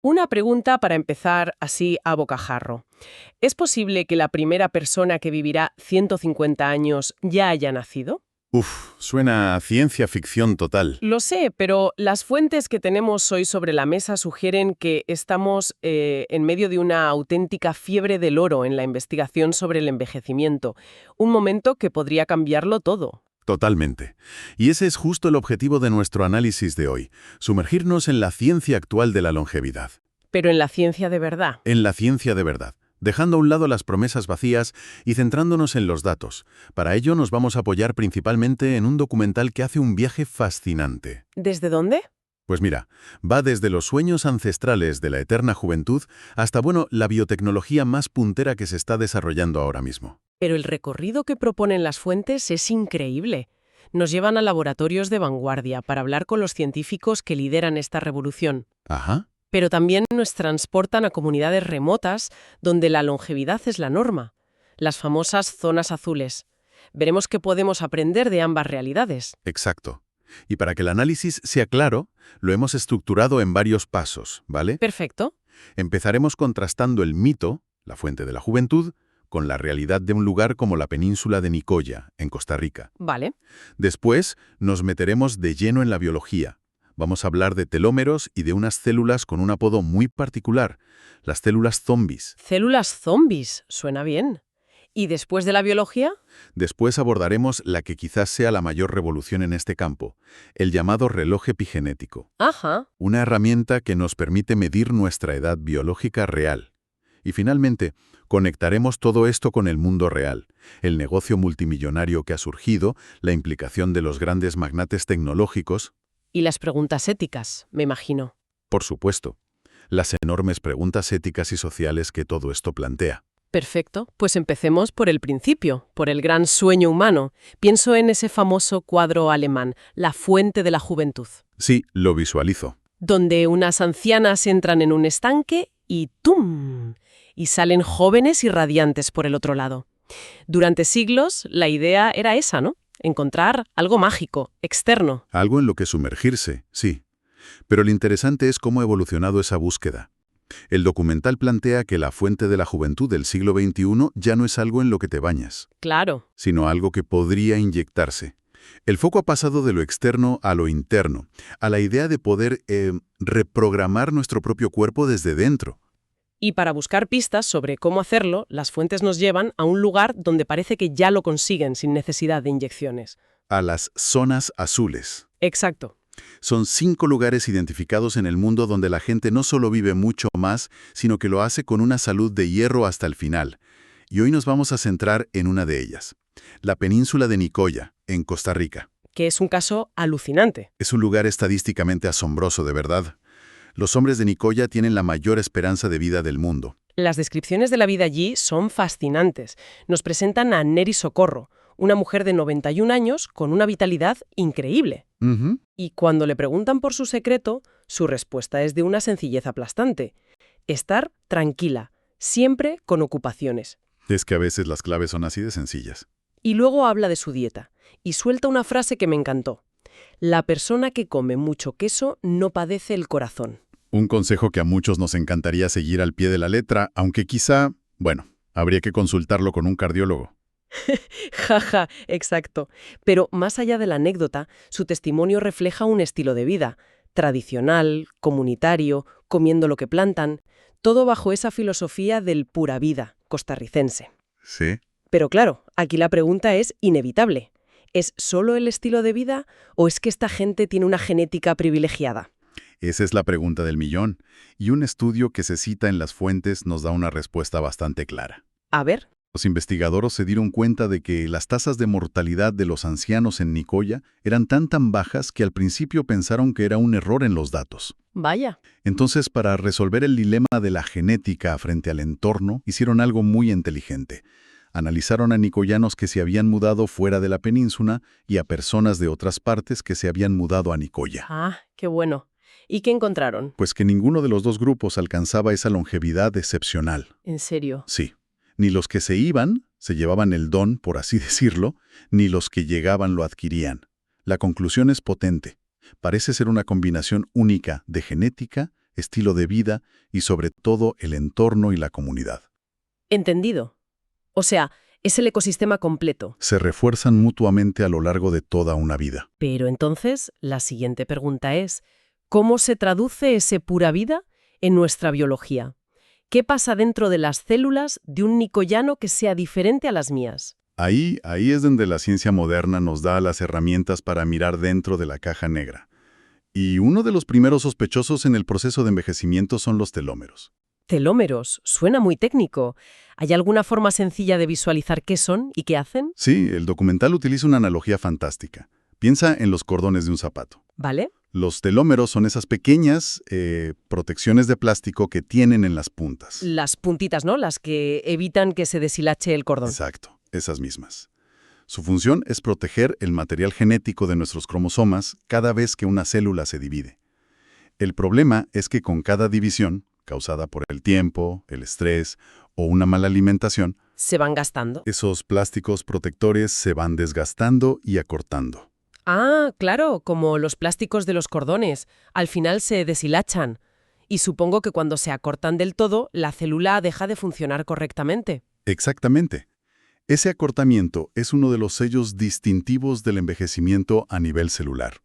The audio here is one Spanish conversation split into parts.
Una pregunta para empezar así a bocajarro. ¿Es posible que la primera persona que vivirá 150 años ya haya nacido? Uf, suena a ciencia ficción total. Lo sé, pero las fuentes que tenemos hoy sobre la mesa sugieren que estamos en medio de una auténtica fiebre del oro en la investigación sobre el envejecimiento, un momento que podría cambiarlo todo. Totalmente. Y ese es justo el objetivo de nuestro análisis de hoy, sumergirnos en la ciencia actual de la longevidad. Pero en la ciencia de verdad. En la ciencia de verdad, dejando a un lado las promesas vacías y centrándonos en los datos. Para ello nos vamos a apoyar principalmente en un documental que hace un viaje fascinante. ¿Desde dónde? Pues mira, va desde los sueños ancestrales de la eterna juventud hasta, la biotecnología más puntera que se está desarrollando ahora mismo. Pero el recorrido que proponen las fuentes es increíble. Nos llevan a laboratorios de vanguardia para hablar con los científicos que lideran esta revolución. Ajá. Pero también nos transportan a comunidades remotas donde la longevidad es la norma, las famosas zonas azules. Veremos qué podemos aprender de ambas realidades. Exacto. Y para que el análisis sea claro, lo hemos estructurado en varios pasos, ¿vale? Perfecto. Empezaremos contrastando el mito, la fuente de la juventud, con la realidad de un lugar como la península de Nicoya, en Costa Rica. Vale. Después nos meteremos de lleno en la biología. Vamos a hablar de telómeros y de unas células con un apodo muy particular, las células zombies. Células zombies, suena bien. ¿Y después de la biología? Después abordaremos la que quizás sea la mayor revolución en este campo, el llamado reloj epigenético. Ajá. Una herramienta que nos permite medir nuestra edad biológica real. Y finalmente, conectaremos todo esto con el mundo real, el negocio multimillonario que ha surgido, la implicación de los grandes magnates tecnológicos. Y las preguntas éticas, me imagino. Por supuesto, las enormes preguntas éticas y sociales que todo esto plantea. Perfecto, pues empecemos por el principio, por el gran sueño humano. Pienso en ese famoso cuadro alemán, La fuente de la juventud. Sí, lo visualizo. Donde unas ancianas entran en un estanque y ¡tum! Y salen jóvenes y radiantes por el otro lado. Durante siglos, la idea era esa, ¿no? Encontrar algo mágico, externo. Algo en lo que sumergirse, sí. Pero lo interesante es cómo ha evolucionado esa búsqueda. El documental plantea que la fuente de la juventud del siglo XXI ya no es algo en lo que te bañas, Claro. sino algo que podría inyectarse. El foco ha pasado de lo externo a lo interno, a la idea de poder reprogramar nuestro propio cuerpo desde dentro. Y para buscar pistas sobre cómo hacerlo, las fuentes nos llevan a un lugar donde parece que ya lo consiguen sin necesidad de inyecciones. A las zonas azules. Exacto. Son 5 lugares identificados en el mundo donde la gente no solo vive mucho más, sino que lo hace con una salud de hierro hasta el final. Y hoy nos vamos a centrar en una de ellas. La península de Nicoya, en Costa Rica. Que es un caso alucinante. Es un lugar estadísticamente asombroso, de verdad. Los hombres de Nicoya tienen la mayor esperanza de vida del mundo. Las descripciones de la vida allí son fascinantes. Nos presentan a Neri Socorro, una mujer de 91 años con una vitalidad increíble. Ujú. Y cuando le preguntan por su secreto, su respuesta es de una sencillez aplastante. Estar tranquila, siempre con ocupaciones. Es que a veces las claves son así de sencillas. Y luego habla de su dieta, y suelta una frase que me encantó. La persona que come mucho queso no padece el corazón. Un consejo que a muchos nos encantaría seguir al pie de la letra, aunque quizá, habría que consultarlo con un cardiólogo. Jaja, exacto. Pero más allá de la anécdota, su testimonio refleja un estilo de vida, tradicional, comunitario, comiendo lo que plantan, todo bajo esa filosofía del pura vida costarricense. ¿Sí? Pero claro, aquí la pregunta es inevitable. ¿Es solo el estilo de vida o es que esta gente tiene una genética privilegiada? Esa es la pregunta del millón, y un estudio que se cita en las fuentes nos da una respuesta bastante clara. A ver. Los investigadores se dieron cuenta de que las tasas de mortalidad de los ancianos en Nicoya eran tan bajas que al principio pensaron que era un error en los datos. Vaya. Entonces, para resolver el dilema de la genética frente al entorno, hicieron algo muy inteligente. Analizaron a nicoyanos que se habían mudado fuera de la península y a personas de otras partes que se habían mudado a Nicoya. Ah, qué bueno. ¿Y qué encontraron? Pues que ninguno de los dos grupos alcanzaba esa longevidad excepcional. ¿En serio? Sí. Ni los que se iban, se llevaban el don, por así decirlo, ni los que llegaban lo adquirían. La conclusión es potente. Parece ser una combinación única de genética, estilo de vida y sobre todo el entorno y la comunidad. Entendido. O sea, es el ecosistema completo. Se refuerzan mutuamente a lo largo de toda una vida. Pero entonces, la siguiente pregunta es, ¿cómo se traduce ese pura vida en nuestra biología? ¿Qué pasa dentro de las células de un nicoyano que sea diferente a las mías? Ahí es donde la ciencia moderna nos da las herramientas para mirar dentro de la caja negra. Y uno de los primeros sospechosos en el proceso de envejecimiento son los telómeros. Telómeros, suena muy técnico. ¿Hay alguna forma sencilla de visualizar qué son y qué hacen? Sí, el documental utiliza una analogía fantástica. Piensa en los cordones de un zapato. ¿Vale? Los telómeros son esas pequeñas protecciones de plástico que tienen en las puntas. Las puntitas, ¿no? Las que evitan que se deshilache el cordón. Exacto, esas mismas. Su función es proteger el material genético de nuestros cromosomas cada vez que una célula se divide. El problema es que con cada división, causada por el tiempo, el estrés o una mala alimentación, Se van gastando. esos plásticos protectores se van desgastando y acortando. Ah, claro, como los plásticos de los cordones. Al final se deshilachan. Y supongo que cuando se acortan del todo, la célula deja de funcionar correctamente. Exactamente. Ese acortamiento es uno de los sellos distintivos del envejecimiento a nivel celular.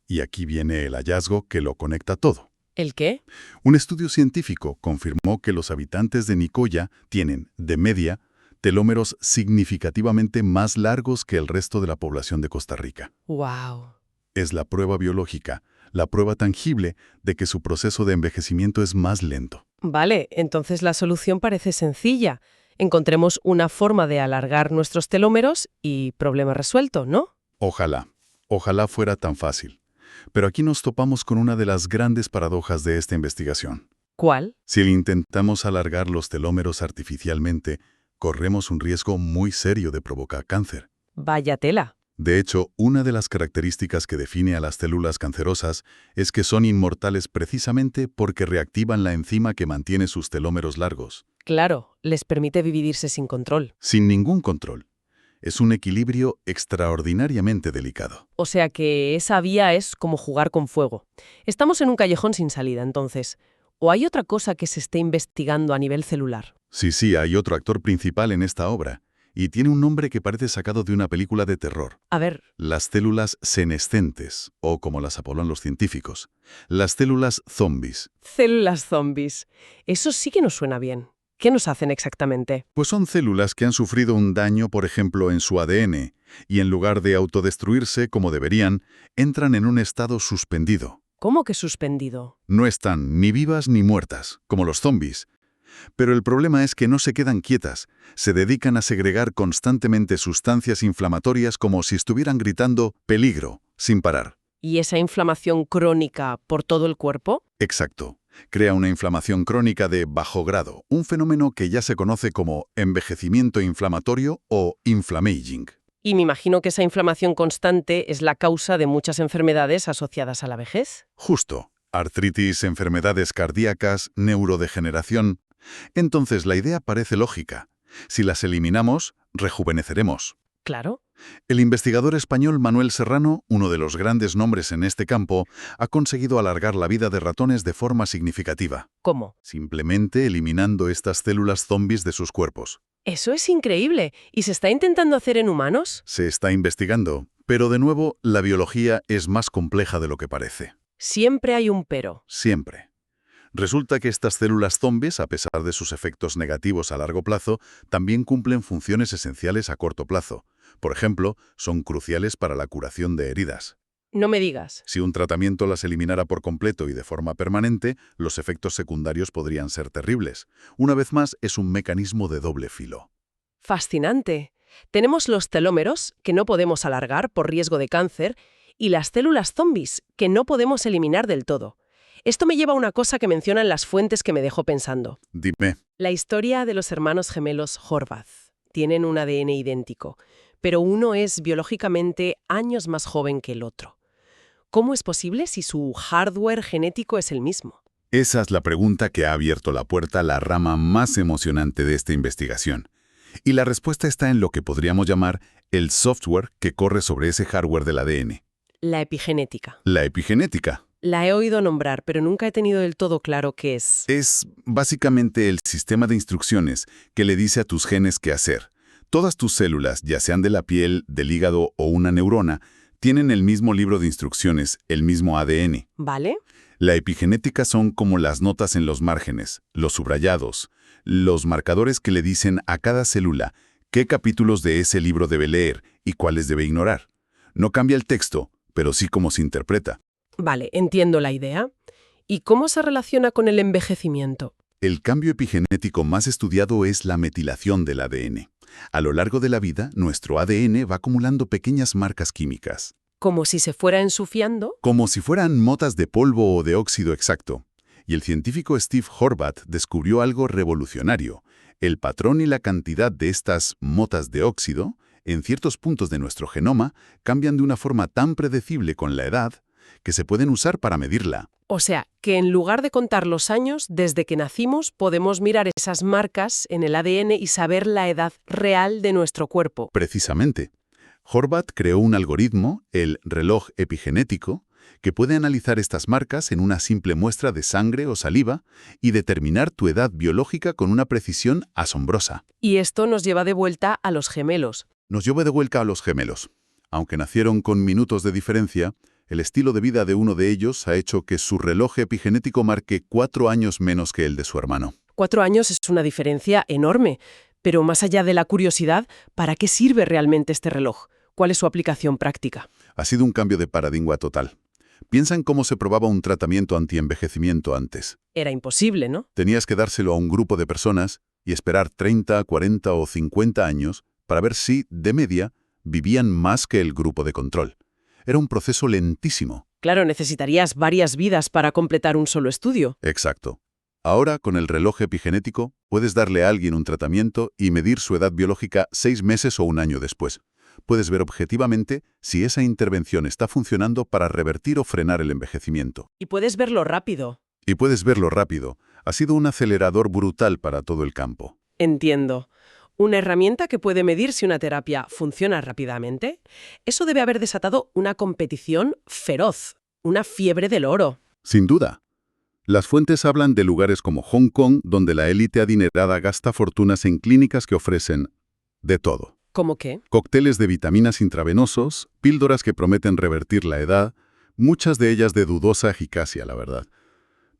Y aquí viene el hallazgo que lo conecta todo. ¿El qué? Un estudio científico confirmó que los habitantes de Nicoya tienen, de media, telómeros significativamente más largos que el resto de la población de Costa Rica. ¡Wow! Es la prueba biológica, la prueba tangible de que su proceso de envejecimiento es más lento. Vale, entonces la solución parece sencilla. Encontremos una forma de alargar nuestros telómeros y problema resuelto, ¿no? Ojalá fuera tan fácil. Pero aquí nos topamos con una de las grandes paradojas de esta investigación. ¿Cuál? Si intentamos alargar los telómeros artificialmente, corremos un riesgo muy serio de provocar cáncer. Vaya tela. De hecho, una de las características que define a las células cancerosas es que son inmortales precisamente porque reactivan la enzima que mantiene sus telómeros largos. Claro, les permite dividirse sin control. Sin ningún control. Es un equilibrio extraordinariamente delicado. O sea que esa vía es como jugar con fuego. Estamos en un callejón sin salida, entonces. ¿O hay otra cosa que se esté investigando a nivel celular? Sí, hay otro actor principal en esta obra, y tiene un nombre que parece sacado de una película de terror. A ver, Las células senescentes, o como las apodan los científicos, las células zombies. células zombies. Eso sí que nos suena bien. ¿Qué nos hacen exactamente? Pues son células que han sufrido un daño, por ejemplo, en su ADN, y en lugar de autodestruirse como deberían, entran en un estado suspendido. ¿Cómo que suspendido? No están ni vivas ni muertas, como los zombies. Pero el problema es que no se quedan quietas, se dedican a segregar constantemente sustancias inflamatorias como si estuvieran gritando «peligro», sin parar. ¿Y esa inflamación crónica por todo el cuerpo? Exacto. Crea una inflamación crónica de bajo grado, un fenómeno que ya se conoce como envejecimiento inflamatorio o inflammaging. Y me imagino que esa inflamación constante es la causa de muchas enfermedades asociadas a la vejez. Justo. Artritis, enfermedades cardíacas, neurodegeneración. Entonces la idea parece lógica. Si las eliminamos, rejuveneceremos. Claro. El investigador español Manuel Serrano, uno de los grandes nombres en este campo, ha conseguido alargar la vida de ratones de forma significativa, ¿Cómo? simplemente eliminando estas células zombies de sus cuerpos. Eso es increíble. ¿Y se está intentando hacer en humanos? Se está investigando, pero de nuevo, la biología es más compleja de lo que parece. Siempre hay un pero. Siempre. Resulta que estas células zombies, a pesar de sus efectos negativos a largo plazo, también cumplen funciones esenciales a corto plazo. Por ejemplo, son cruciales para la curación de heridas. No me digas. Si un tratamiento las eliminara por completo y de forma permanente, los efectos secundarios podrían ser terribles. Una vez más, es un mecanismo de doble filo. Fascinante. Tenemos los telómeros, que no podemos alargar por riesgo de cáncer, y las células zombies, que no podemos eliminar del todo. Esto me lleva a una cosa que mencionan las fuentes que me dejó pensando. Dime, La historia de los hermanos gemelos Horvath. Tienen un ADN idéntico, pero uno es biológicamente años más joven que el otro. ¿Cómo es posible si su hardware genético es el mismo? esa es la pregunta que ha abierto la puerta a la rama más emocionante de esta investigación. Y la respuesta está en lo que podríamos llamar el software que corre sobre ese hardware del ADN. La epigenética. La epigenética. La he oído nombrar, pero nunca he tenido del todo claro qué es. Es básicamente el sistema de instrucciones que le dice a tus genes qué hacer. Todas tus células, ya sean de la piel, del hígado o una neurona, tienen el mismo libro de instrucciones, el mismo ADN. ¿Vale? La epigenética son como las notas en los márgenes, los subrayados, los marcadores que le dicen a cada célula qué capítulos de ese libro debe leer y cuáles debe ignorar. No cambia el texto, pero sí cómo se interpreta. Vale, entiendo la idea. ¿Y cómo se relaciona con el envejecimiento? El cambio epigenético más estudiado es la metilación del ADN. A lo largo de la vida, nuestro ADN va acumulando pequeñas marcas químicas, Como si se fuera ensuciando. como si fueran motas de polvo o de óxido exacto. Y el científico Steve Horvath descubrió algo revolucionario. El patrón y la cantidad de estas motas de óxido, en ciertos puntos de nuestro genoma, cambian de una forma tan predecible con la edad que se pueden usar para medirla. O sea, que en lugar de contar los años, desde que nacimos, podemos mirar esas marcas en el ADN y saber la edad real de nuestro cuerpo. Precisamente, Horvath creó un algoritmo, el reloj epigenético, que puede analizar estas marcas en una simple muestra de sangre o saliva y determinar tu edad biológica con una precisión asombrosa. Y esto nos lleva de vuelta a los gemelos. Nos lleva de vuelta a los gemelos. Aunque nacieron con minutos de diferencia, el estilo de vida de uno de ellos ha hecho que su reloj epigenético marque 4 años menos que el de su hermano. 4 años es una diferencia enorme. Pero más allá de la curiosidad, ¿para qué sirve realmente este reloj? ¿Cuál es su aplicación práctica? Ha sido un cambio de paradigma total. Piensa en cómo se probaba un tratamiento antienvejecimiento antes. Era imposible, ¿no? Tenías que dárselo a un grupo de personas y esperar 30, 40 o 50 años para ver si, de media, vivían más que el grupo de control. Era un proceso lentísimo. Claro, necesitarías varias vidas para completar un solo estudio. Exacto. Ahora, con el reloj epigenético, puedes darle a alguien un tratamiento y medir su edad biológica 6 meses o un año después. Puedes ver objetivamente si esa intervención está funcionando para revertir o frenar el envejecimiento. Y puedes verlo rápido. Y puedes verlo rápido. Ha sido un acelerador brutal para todo el campo. Entiendo. Una herramienta que puede medir si una terapia funciona rápidamente. Eso debe haber desatado una competición feroz, una fiebre del oro. Sin duda. Las fuentes hablan de lugares como Hong Kong, donde la élite adinerada gasta fortunas en clínicas que ofrecen de todo. ¿Cómo qué? Cócteles de vitaminas intravenosos, píldoras que prometen revertir la edad, muchas de ellas de dudosa eficacia, la verdad.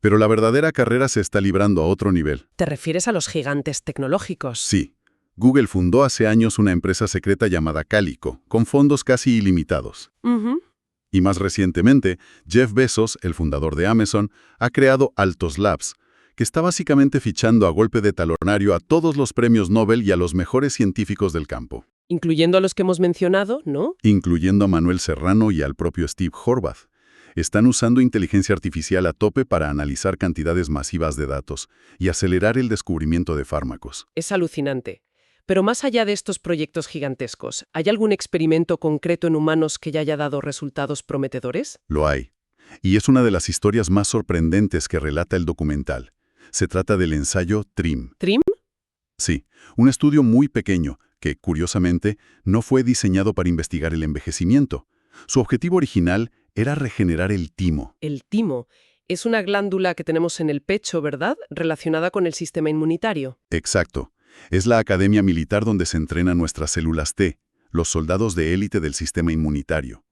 Pero la verdadera carrera se está librando a otro nivel. ¿Te refieres a los gigantes tecnológicos? Sí. Google fundó hace años una empresa secreta llamada Calico, con fondos casi ilimitados. Ujú. Y más recientemente, Jeff Bezos, el fundador de Amazon, ha creado Altos Labs, que está básicamente fichando a golpe de talonario a todos los premios Nobel y a los mejores científicos del campo, Incluyendo a los que hemos mencionado, ¿no? incluyendo a Manuel Serrano y al propio Steve Horvath. Están usando inteligencia artificial a tope para analizar cantidades masivas de datos y acelerar el descubrimiento de fármacos. Es alucinante. Pero más allá de estos proyectos gigantescos, ¿hay algún experimento concreto en humanos que ya haya dado resultados prometedores? Lo hay. Y es una de las historias más sorprendentes que relata el documental. Se trata del ensayo TRIM. ¿TRIM? Sí, un estudio muy pequeño que, curiosamente, no fue diseñado para investigar el envejecimiento. Su objetivo original era regenerar el timo. El timo. Es una glándula que tenemos en el pecho, ¿verdad? Relacionada con el sistema inmunitario. Exacto. Es la academia militar donde se entrenan nuestras células T, los soldados de élite del sistema inmunitario.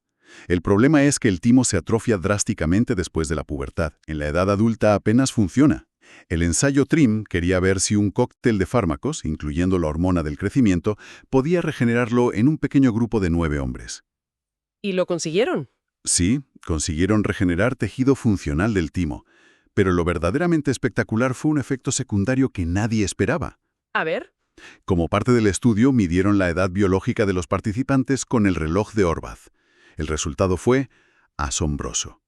El problema es que el timo se atrofia drásticamente después de la pubertad. En la edad adulta apenas funciona. El ensayo TRIM quería ver si un cóctel de fármacos, incluyendo la hormona del crecimiento, podía regenerarlo en un pequeño grupo de 9 hombres. ¿Y lo consiguieron? Sí, consiguieron regenerar tejido funcional del timo, pero lo verdaderamente espectacular fue un efecto secundario que nadie esperaba. A ver. Como parte del estudio, midieron la edad biológica de los participantes con el reloj de Horvath. El resultado fue asombroso.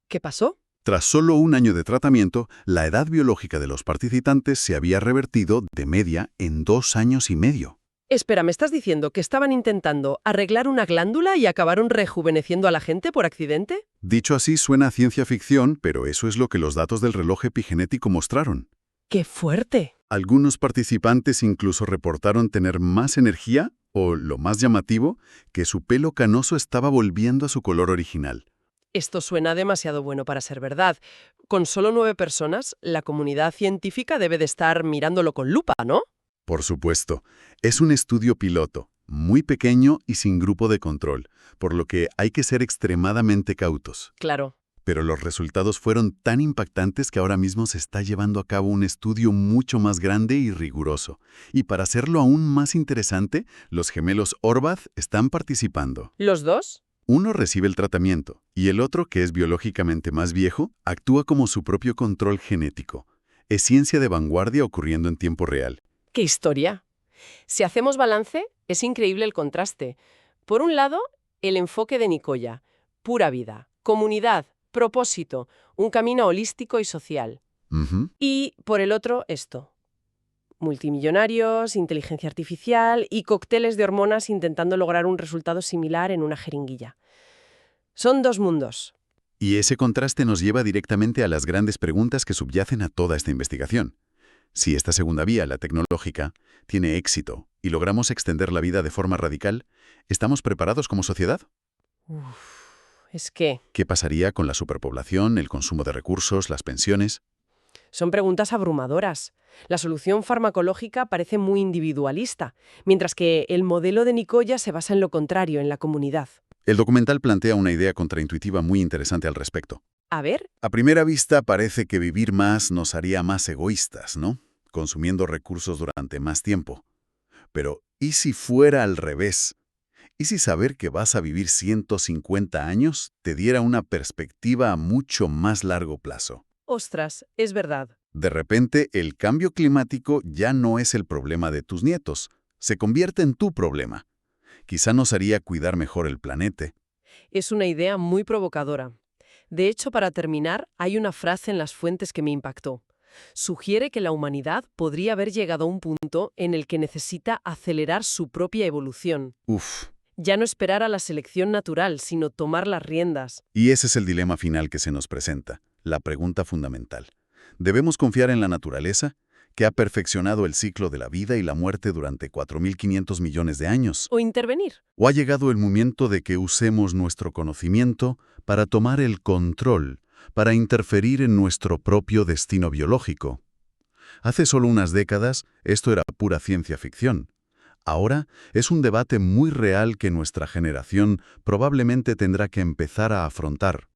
¿Qué pasó? Tras solo un año de tratamiento, la edad biológica de los participantes se había revertido de media en 2 años y medio. Espera, ¿me estás diciendo que estaban intentando arreglar una glándula y acabaron rejuveneciendo a la gente por accidente? Dicho así, suena a ciencia ficción, pero eso es lo que los datos del reloj epigenético mostraron. ¡Qué fuerte! Algunos participantes incluso reportaron tener más energía, o lo más llamativo, que su pelo canoso estaba volviendo a su color original. Esto suena demasiado bueno para ser verdad. Con solo 9 personas, la comunidad científica debe de estar mirándolo con lupa, ¿no? Por supuesto, es un estudio piloto, muy pequeño y sin grupo de control, por lo que hay que ser extremadamente cautos. Claro. Pero los resultados fueron tan impactantes que ahora mismo se está llevando a cabo un estudio mucho más grande y riguroso. Y para hacerlo aún más interesante, los gemelos Horvath están participando. ¿Los dos? Uno recibe el tratamiento y el otro, que es biológicamente más viejo, actúa como su propio control genético. Es ciencia de vanguardia ocurriendo en tiempo real. ¡Qué historia! Si hacemos balance, es increíble el contraste. Por un lado, el enfoque de Nicoya, pura vida, comunidad, propósito, un camino holístico y social. Ujú. Y por el otro, esto. Multimillonarios, inteligencia artificial y cócteles de hormonas intentando lograr un resultado similar en una jeringuilla. Son dos mundos. Y ese contraste nos lleva directamente a las grandes preguntas que subyacen a toda esta investigación. Si esta segunda vía, la tecnológica, tiene éxito y logramos extender la vida de forma radical, ¿estamos preparados como sociedad? Es que ¿Qué pasaría con la superpoblación, el consumo de recursos, las pensiones? son preguntas abrumadoras. La solución farmacológica parece muy individualista, mientras que el modelo de Nicoya se basa en lo contrario, en la comunidad. El documental plantea una idea contraintuitiva muy interesante al respecto. A ver, A primera vista parece que vivir más nos haría más egoístas, ¿no? Consumiendo recursos durante más tiempo. Pero, ¿y si fuera al revés? ¿Y si saber que vas a vivir 150 años te diera una perspectiva a mucho más largo plazo? ostras, es verdad. De repente, el cambio climático ya no es el problema de tus nietos, se convierte en tu problema. Quizá nos haría cuidar mejor el planeta. Es una idea muy provocadora. De hecho, para terminar, hay una frase en las fuentes que me impactó. Sugiere que la humanidad podría haber llegado a un punto en el que necesita acelerar su propia evolución. Uf. Ya no esperar a la selección natural, sino tomar las riendas. Y ese es el dilema final que se nos presenta, la pregunta fundamental. ¿Debemos confiar en la naturaleza, que ha perfeccionado el ciclo de la vida y la muerte durante 4.500 millones de años? O intervenir. ¿O ha llegado el momento de que usemos nuestro conocimiento para tomar el control, para interferir en nuestro propio destino biológico? Hace solo unas décadas, esto era pura ciencia ficción. Ahora es un debate muy real que nuestra generación probablemente tendrá que empezar a afrontar.